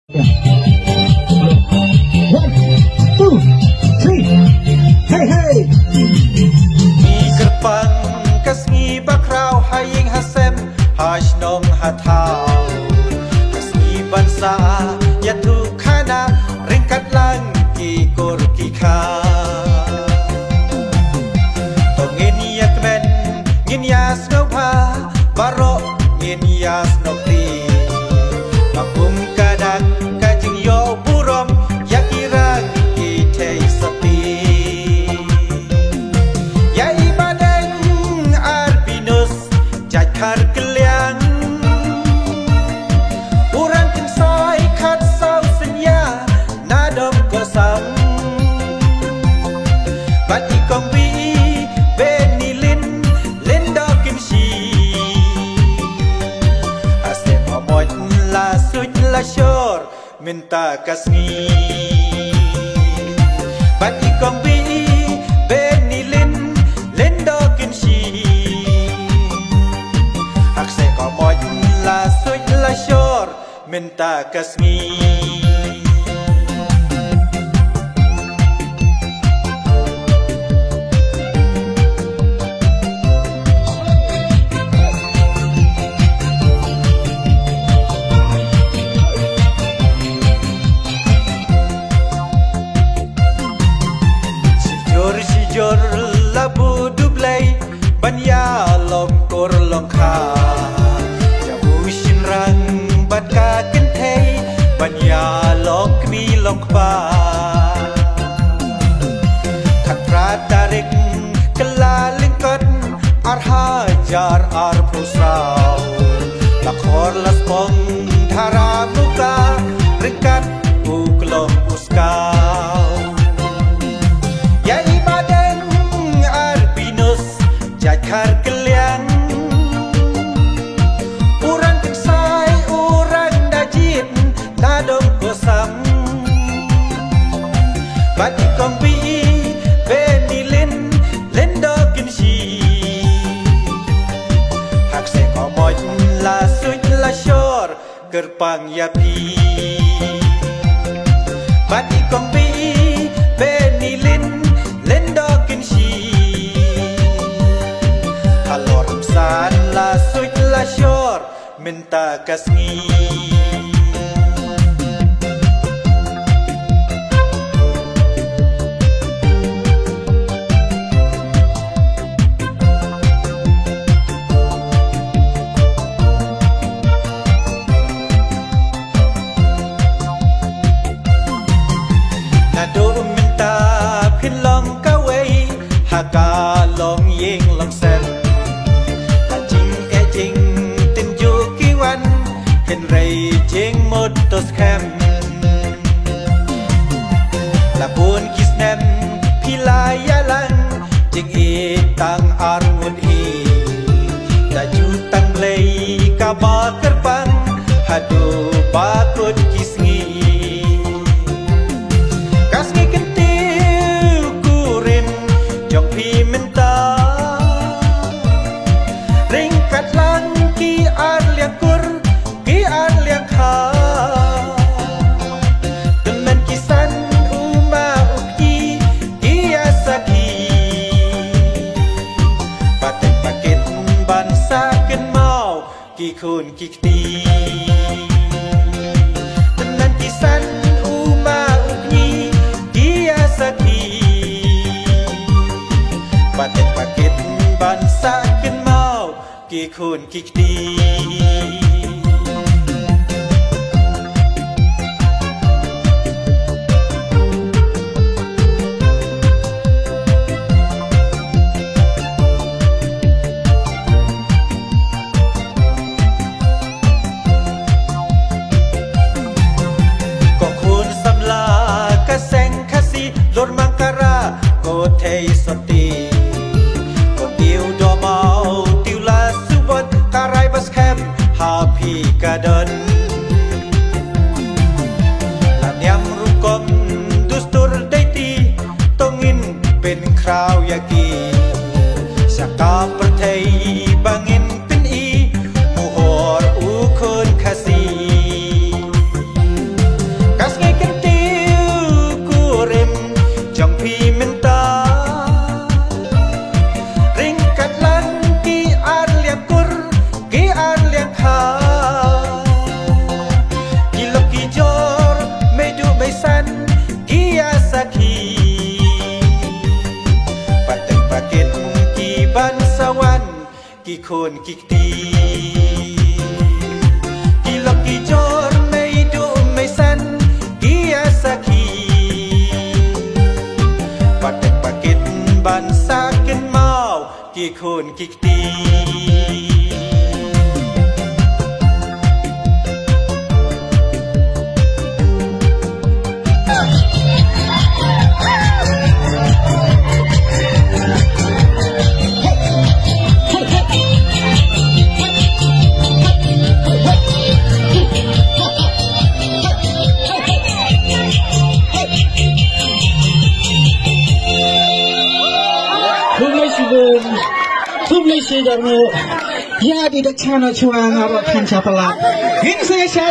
One, two, three, hey hey. Mi gerbang kasngi bakrau haying hasem hasnom hatau kasngi bansa yatu khana ringkat lang ki kor ki kha tongin yakmen ngin yas ngopha baro ngin yas nokti Makum kadang kajing yo burom yakirang itei sati Ya ibadan arbinus jakar keliang Urang kinsoy kat saw senya nadom kosam Bati kombi benilin lendo kinshi Asem omoj la suj la shor minta kasngi Bati kombi benilin lendo kinshi Akse omoj la suj la shor minta kasngi Jor labu dublai banya lom kor long kha jabu shinrang bat ka kentei banya long kmi long kha khatra tarik kala lingkot ar hajar ar pusrau lakhor laspong dhara muka ringkat uklom uskau Ya ibadan arbinus jakar keliang Urang keksai urang dajit nadom kosam Bati kombi benilin lendo kinshi Hakse komoj la suj la shor gerpang yapi Bati kombi benilin lendo kinshi Halor san la suj la shor minta kasngi Nado minta phin long kawai haka long yeng long sen ta jing e jing tin ju kiwan hen rei jing motos kham la bun kisnem pilaya lang jing e tang arun e ta ju tang lei ka ba kerbang hadu bakut kisngi Kasngi kentil kurin jong pi minta Ringkat lang ki ar liang kur ki ar liang kha Temen kisan uma uki ki asaki Paten paket bansa ken mau ki khun ki kti Temen kisan uma uki Saki Paten paket bansa ken mau ki khun ki kti Ko khun samla ka seng khasi lor mangkara ko thei soti ko tiu do mau tiu la subot karai bas kham ha phi kadon la nyam rukom dustur daiti tongin pen kraw yaki saka perthei bangin pin i muhor u khun khasi ะเก็ดกี่บันสวรรค์กี่คนกี่ตีกี่ลอกกี่โจรไม่ดุไม่สันกี่อาสาคีปัดเด็กปะเก็ดบันสากินเมากี่คนกี่ตีทุกเลยสิดารุยาดีดักชาโนชวางอาบะคันชาพลาหินเสียชา